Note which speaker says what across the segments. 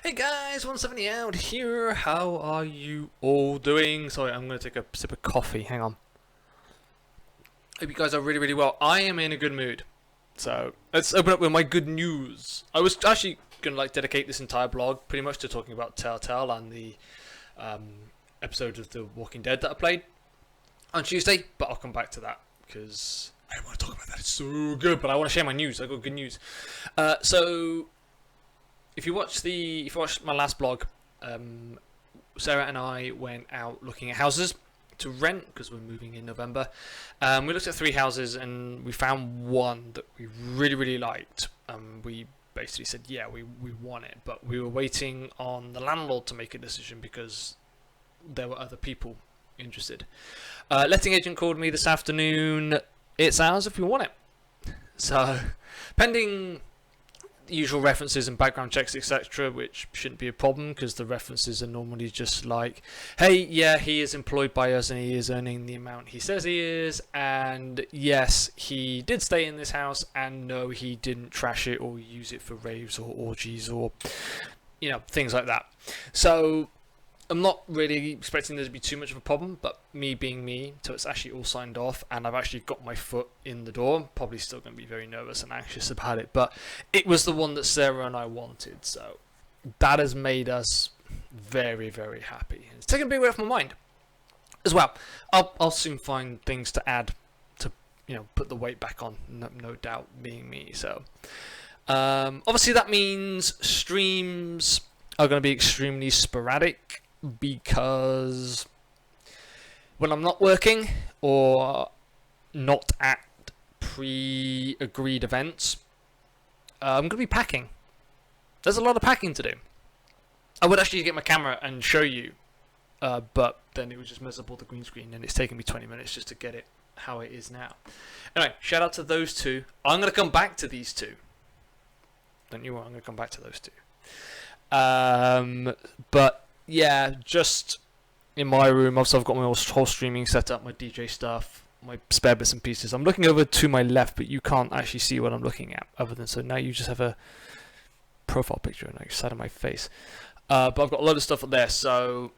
Speaker 1: Hey guys, 170 out here. How are you all doing? Sorry, I'm going to take a sip of coffee. Hang on. Hope you guys are really, really well. I am in a good mood. So, let's open up with my good news. I was actually going to dedicate this entire blog pretty much to talking about Telltale and the episode of The Walking Dead that I played on Tuesday, but I'll come back to that because I want to talk about that. It's so good, but I want to share my news. I got good news. So if you watched my last blog, Sarah and I went out looking at houses to rent because we're moving in November. We looked at 3 houses and we found one that we really, really liked. We basically said, yeah, we want it, but we were waiting on the landlord to make a decision because there were other people interested. Letting agent called me this afternoon. It's ours if we want it. So, pending the usual references and background checks, etc., which shouldn't be a problem because the references are normally just like, hey, yeah, he is employed by us and he is earning the amount he says he is, and yes, he did stay in this house, and no, he didn't trash it or use it for raves or orgies or, things like that. So I'm not really expecting there to be too much of a problem, but me being me, so it's actually all signed off and I've actually got my foot in the door. I'm probably still going to be very nervous and anxious about it, but it was the one that Sarah and I wanted, so that has made us very, very happy. It's taken a big weight off my mind as well. I'll soon find things to add to, put the weight back on, no doubt, being me. So obviously that means streams are going to be extremely sporadic, because when I'm not working or not at pre-agreed events, I'm going to be packing. There's a lot of packing to do. I would actually get my camera and show you, but then it would just mess up all the green screen, and it's taken me 20 minutes just to get it how it is now. Anyway, shout out to those two. I'm going to come back to these two. Don't you worry, I'm going to come back to those two. But yeah, just in my room. Also, I've got my whole streaming set up, my DJ stuff, my spare bits and pieces. I'm looking over to my left, but you can't actually see what I'm looking at, other than so now you just have a profile picture on the side of my face. But I've got a lot of stuff up there, so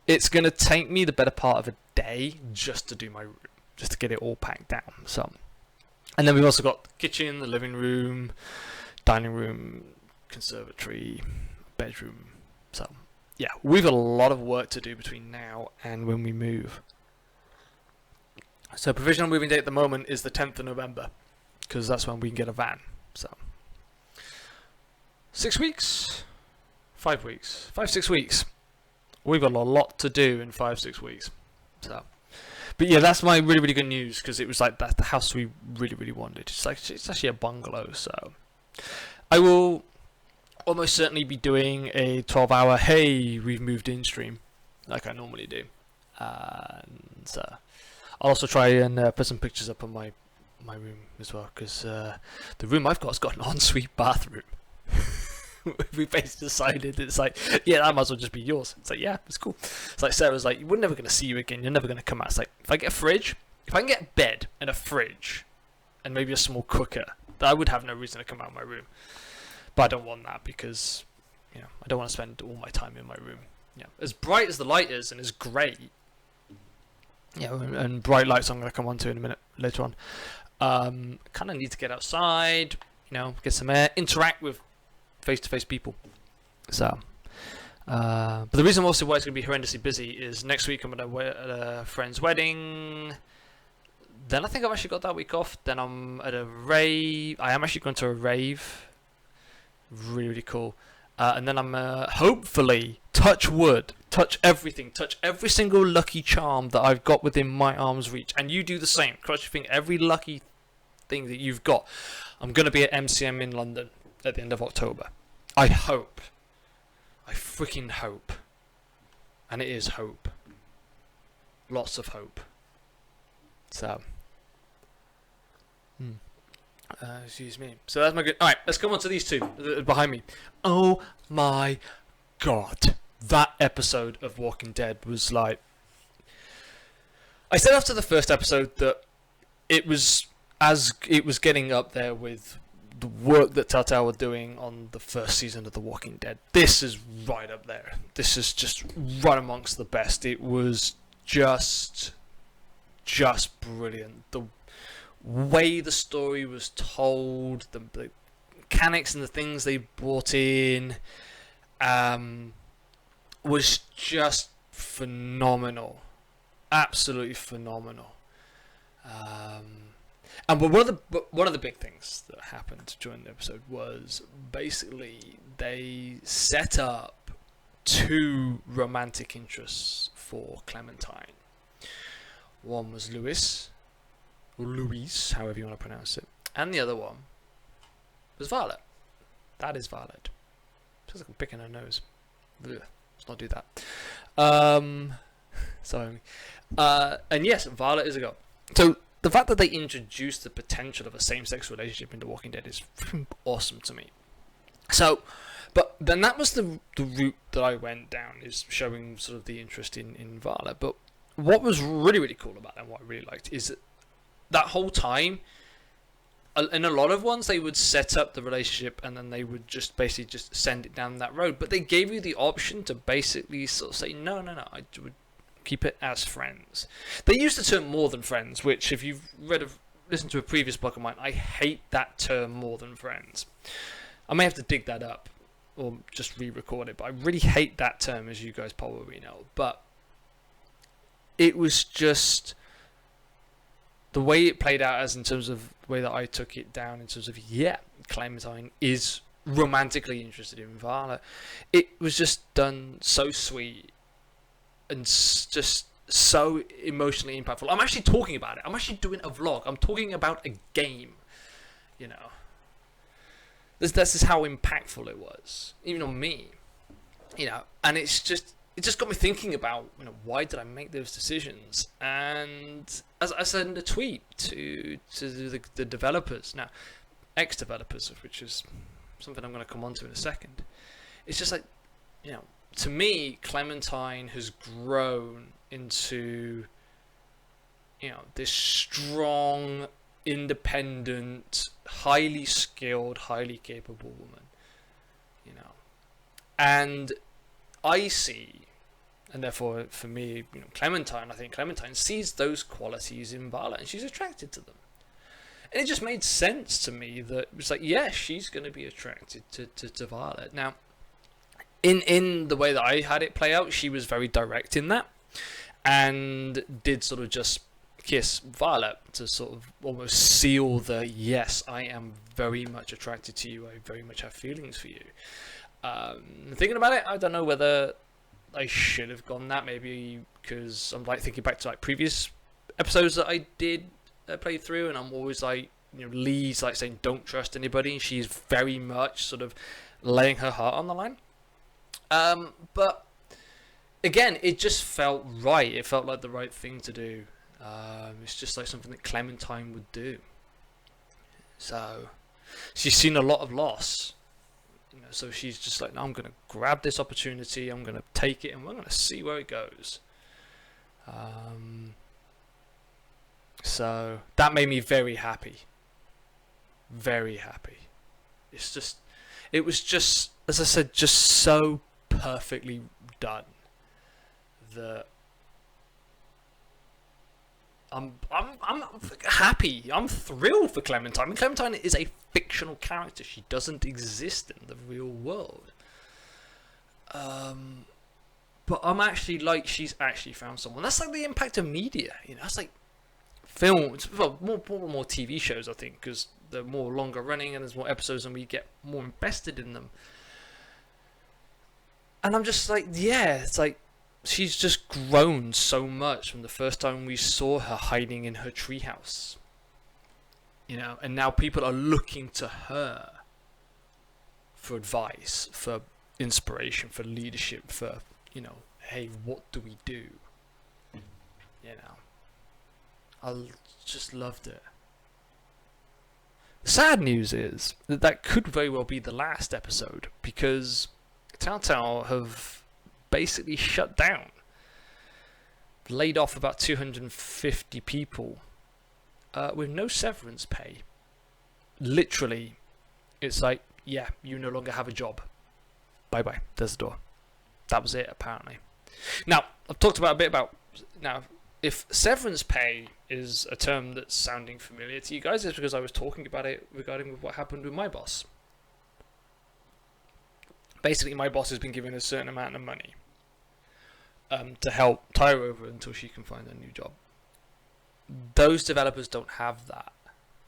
Speaker 1: it's gonna take me the better part of a day just to do my room, just to get it all packed down. So, and then we've also got the kitchen, the living room, dining room, conservatory, bedroom. So yeah, we've got a lot of work to do between now and when we move. So provisional moving date at the moment is the 10th of November, because that's when we can get a van. So 6 weeks, 5 weeks, 5-6 weeks. We've got a lot to do in 5-6 weeks. So, but yeah, that's my really, really good news, because it was like that's the house we really, really wanted. It's actually a bungalow. So I will almost certainly be doing a 12-hour hey, we've moved in stream like I normally do, and I'll also try and put some pictures up on my room as well, because the room I've got's got an ensuite bathroom. We basically decided it's like, yeah, that might as well just be yours. It's like, yeah, it's cool. It's like Sarah's like, we're never going to see you again, you're never going to come out. It's like, if I get a fridge, if I can get a bed and a fridge and maybe a small cooker, I would have no reason to come out of my room. But I don't want that, because I don't want to spend all my time in my room. As bright as the light is and as great, and bright lights I'm going to come on to in a minute later on. Kind of need to get outside, get some air, interact with face-to-face people. So, but the reason also why it's going to be horrendously busy is next week I'm at a friend's wedding. Then I think I've actually got that week off. Then I'm at a rave. I am actually going to a rave. Really, really cool. And then I'm hopefully, touch wood, touch everything, touch every single lucky charm that I've got within my arm's reach, and you do the same. Cross your finger, every lucky thing that you've got. I'm going to be at MCM in London at the end of October. I hope. I freaking hope. And it is hope. Lots of hope. So. Excuse me. So that's my good. Alright, let's come on to these two behind me. Oh my god. That episode of Walking Dead was like... I said after the first episode that it was getting up there with the work that Telltale were doing on the first season of The Walking Dead, this is right up there. This is just right amongst the best. It was just brilliant. The way the story was told, the mechanics and the things they brought in, was just phenomenal. Absolutely phenomenal. And one of the big things that happened during the episode was basically they set up 2 romantic interests for Clementine. One was Louise, however you want to pronounce it, and the other one was Violet. That is Violet. Feels like I'm picking her nose. Ugh, let's not do that. Sorry. And yes, Violet is a girl. So the fact that they introduced the potential of a same-sex relationship in The Walking Dead is awesome to me. So, but then that was the route that I went down, is showing sort of the interest in Violet. But what was really, really cool about it, and what I really liked, is that whole time, in a lot of ones, they would set up the relationship and then they would just basically just send it down that road. But they gave you the option to basically sort of say, no, I would keep it as friends. They used the term more than friends, which if you've listened to a previous blog of mine, I hate that term more than friends. I may have to dig that up or just re-record it, but I really hate that term, as you guys probably know. But it was just the way it played out, as in terms of the way that I took it down, in terms of, yeah, Clementine is romantically interested in Violet. It was just done so sweet and just so emotionally impactful. I'm actually talking about it. I'm actually doing a vlog. I'm talking about a game, you know. This is how impactful it was, even on me, you know. And it just got me thinking about, you know, why did I make those decisions? And as I said in the tweet to the developers, now ex-developers, which is something I'm going to come on to in a second, it's just like, you know, to me, Clementine has grown into, you know, this strong, independent, highly skilled, highly capable woman, you know. And I see, and therefore for me, you know, I think Clementine sees those qualities in Violet and she's attracted to them. And it just made sense to me that it was like, yeah, she's going to be attracted to Violet. Now, in the way that I had it play out, she was very direct in that and did sort of just kiss Violet to sort of almost seal the, yes, I am very much attracted to you, I very much have feelings for you. Thinking about it, I don't know whether I should have gone that, maybe because I'm like thinking back to like previous episodes that I did play through, and I'm always like, you know, Lee's like saying don't trust anybody, and she's very much sort of laying her heart on the line. But again, it just felt right. It felt like the right thing to do. It's just like something that Clementine would do. So she's seen a lot of loss, you know, so she's just like, no, I'm going to grab this opportunity, I'm going to take it, and we're going to see where it goes. So that made me very happy. Very happy. It was just, as I said, just so perfectly done that I'm happy. I'm thrilled for Clementine. I mean, Clementine is a fictional character. She doesn't exist in the real world. But I'm actually like, she's actually found someone. That's like the impact of media, you know. That's like films, well, more TV shows, I think, because they're more longer running and there's more episodes and we get more invested in them. And I'm just like, yeah, it's like she's just grown so much from the first time we saw her hiding in her treehouse, you know, and now people are looking to her for advice, for inspiration, for leadership, for, you know, hey, what do we do? You know, I just loved it. The sad news is that could very well be the last episode, because Telltale have basically shut down, laid off about 250 people with no severance pay. Literally it's like, yeah, you no longer have a job. Bye bye. There's the door. That was it, apparently. Now, I've talked about a bit about now. If severance pay is a term that's sounding familiar to you guys, it's because I was talking about it regarding what happened with my boss. Basically, my boss has been given a certain amount of money to help tie her over until she can find a new job. Those developers don't have that.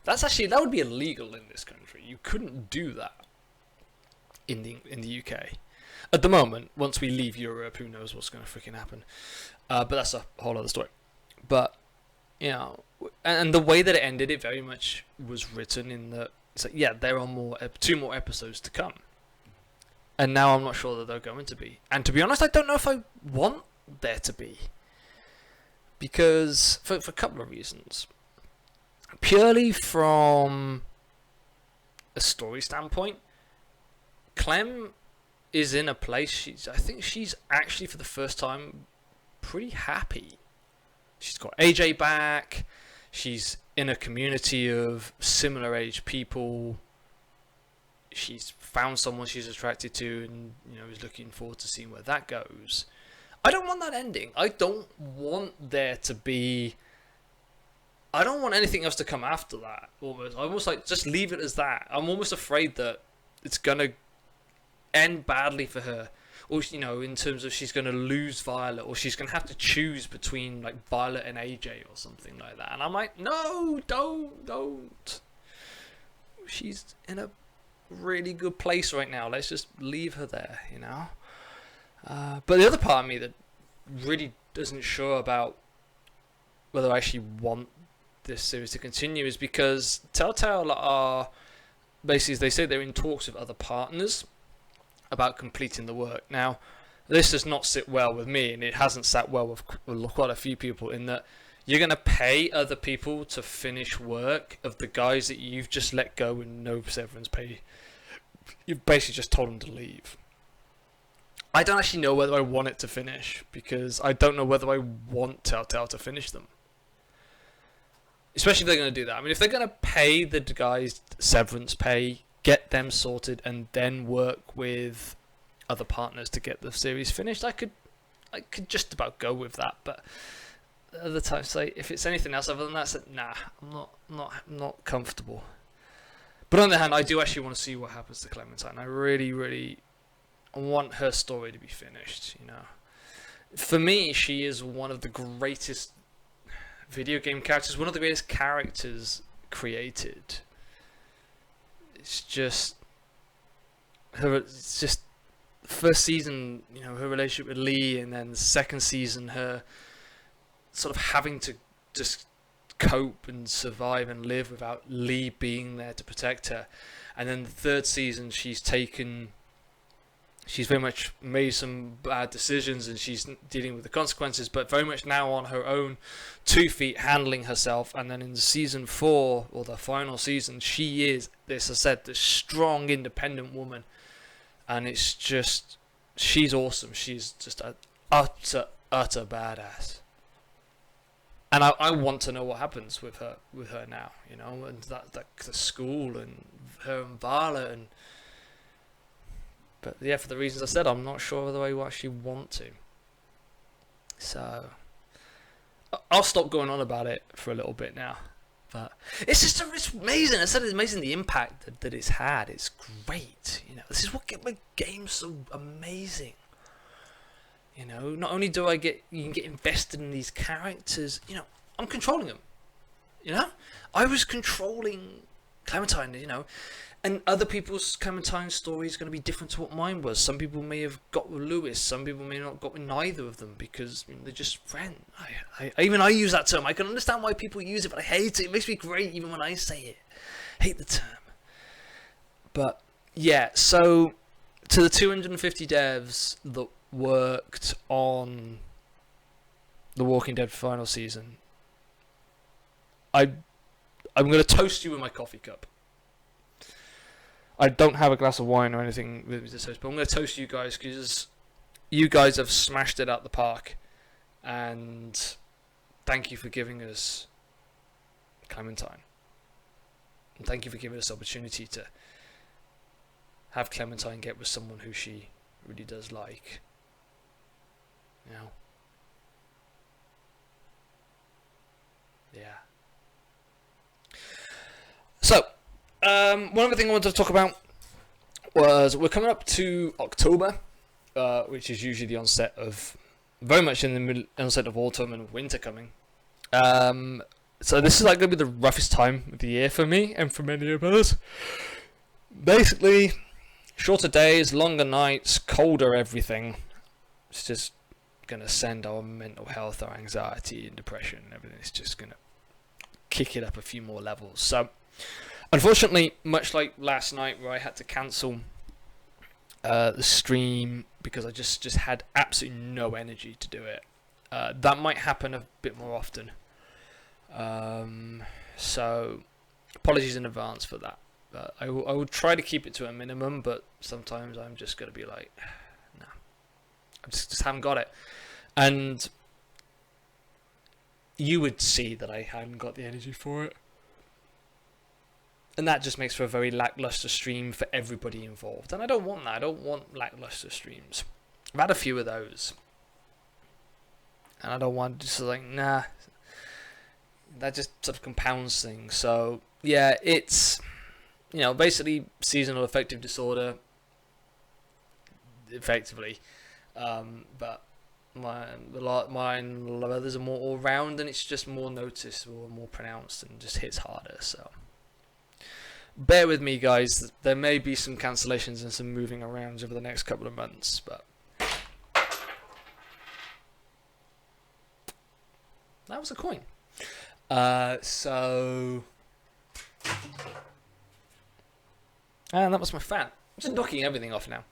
Speaker 1: That would be illegal in this country. You couldn't do that in the UK. At the moment, once we leave Europe, who knows what's going to freaking happen. But that's a whole other story. But, you know, and the way that it ended, it very much was written in that, it's like, yeah, there are 2 more episodes to come. And now I'm not sure that they're going to be. And to be honest, I don't know if I want there to be. Because, for a couple of reasons. Purely from a story standpoint, Clem is in a place, I think she's actually, for the first time, pretty happy. She's got AJ back. She's in a community of similar age people. She's found someone she's attracted to, and is looking forward to seeing where that goes. I don't want that ending. I don't want there to be. I don't want anything else to come after that. Almost like just leave it as that. I'm almost afraid that it's gonna end badly for her. Or, in terms of she's going to lose Violet, or she's going to have to choose between, like, Violet and AJ or something like that. And I'm like, no, don't. She's in a really good place right now. Let's just leave her there, But the other part of me that really isn't sure about whether I actually want this series to continue is because Telltale are, basically, they say they're in talks with other partners about completing the work. Now, this does not sit well with me, and it hasn't sat well with quite a few people, in that you're going to pay other people to finish work of the guys that you've just let go with no severance pay. You've basically just told them to leave. I don't actually know whether I want it to finish, because I don't know whether I want Telltale to finish them. Especially if they're going to do that. I mean, if they're going to pay the guys severance pay, get them sorted, and then work with other partners to get the series finished, I could just about go with that. But at other times, like, if it's anything else other than that, it's like, nah, I'm not comfortable. But on the other hand, I do actually want to see what happens to Clementine. I really, really want her story to be finished. For me, she is one of the greatest video game characters, one of the greatest characters created. It's just first season, her relationship with Lee, and then the second season, her sort of having to just cope and survive and live without Lee being there to protect her. And then the third season, she's very much made some bad decisions, and she's dealing with the consequences, but very much now on her own 2 feet, handling herself. And then in season 4, or the final season, she is, this strong, independent woman. And it's just, she's awesome. She's just an utter badass. And I want to know what happens with her now, and that the school, and her and Violet, but yeah, for the reasons I said, I'm not sure whether I actually want to. So I'll stop going on about it for a little bit now. But it's amazing. I said it's amazing the impact that it's had. It's great. This is what makes games so amazing. Not only do you can get invested in these characters. I'm controlling them. I was controlling Clementine. And other people's Clementine story is going to be different to what mine was. Some people may have got with Lewis. Some people may not have got with neither of them, because they're just friends. I use that term. I can understand why people use it, but I hate it. It makes me great even when I say it. I hate the term. But yeah, so to the 250 devs that worked on The Walking Dead final season, I'm going to toast you with my coffee cup. I don't have a glass of wine or anything with me to toast, but I'm going to toast you guys, because you guys have smashed it out the park, and thank you for giving us Clementine. And thank you for giving us the opportunity to have Clementine get with someone who she really does like. You know? Yeah. So, one other thing I wanted to talk about was we're coming up to October, which is usually the onset of, very much in the middle, onset of autumn and winter coming. So this is like going to be the roughest time of the year for me and for many of us. Basically, shorter days, longer nights, colder everything. It's just going to send our mental health, our anxiety and depression and everything. It's just going to kick it up a few more levels. So, unfortunately, much like last night where I had to cancel the stream because I just had absolutely no energy to do it. That might happen a bit more often. So, apologies in advance for that. I will try to keep it to a minimum, but sometimes I'm just going to be like, no. I just haven't got it. And you would see that I hadn't got the energy for it. And that just makes for a very lackluster stream for everybody involved. And I don't want that. I don't want lackluster streams. I've had a few of those. And I don't want just like, nah. That just sort of compounds things. So, yeah, it's, you know, basically seasonal affective disorder. Effectively. But mine, a lot of others are more all round, and it's just more noticeable and more pronounced and just hits harder. So, bear with me, guys. There may be some cancellations and some moving around over the next couple of months, but that was a coin. And that was my fan. I'm just knocking everything off now.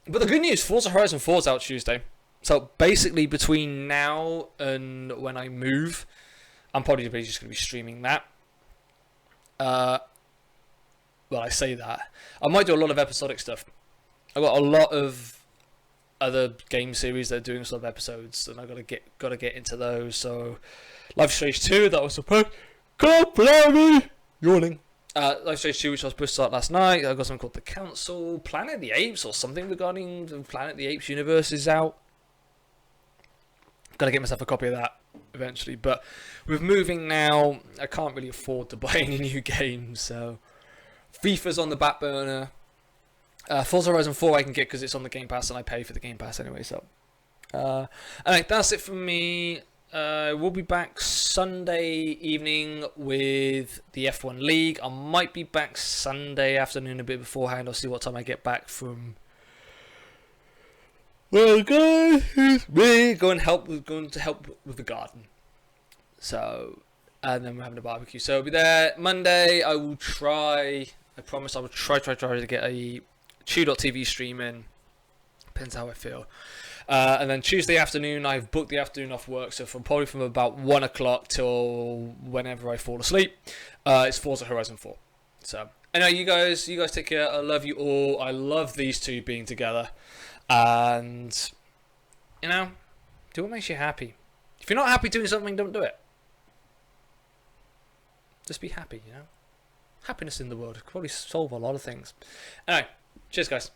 Speaker 1: But the good news, Forza Horizon 4 is out Tuesday. So basically between now and when I move, I'm probably just going to be streaming that. Well, I say that. I might do a lot of episodic stuff. I've got a lot of other game series that are doing sort of episodes, and I've got to get into those. So, Life is Strange 2, that was supposed... God bless me! Yawning. Life is Strange 2, which I was supposed to start last night. I've got something called The Council. Planet of the Apes, or something regarding the Planet of the Apes universe is out. Got to get myself a copy of that eventually. But with moving now, I can't really afford to buy any new games. So, FIFA's on the back burner. Forza Horizon 4 I can get because it's on the Game Pass and I pay for the Game Pass anyway. So, anyway, that's it from me. We'll be back Sunday evening with the F1 League. I might be back Sunday afternoon a bit beforehand. I'll see what time I get back from. Well, guys, it's me going to help with the garden. So, and then we're having a barbecue. So I'll be there Monday. I will try. I promise I will try to get a Chew.tv stream in. Depends how I feel. And then Tuesday afternoon, I've booked the afternoon off work, so probably from about 1 o'clock till whenever I fall asleep, it's Forza Horizon 4. So, anyway, you guys take care. I love you all. I love these two being together. And, you know, do what makes you happy. If you're not happy doing something, don't do it. Just be happy, you know. Happiness in the world could probably solve a lot of things. Anyway, cheers, guys.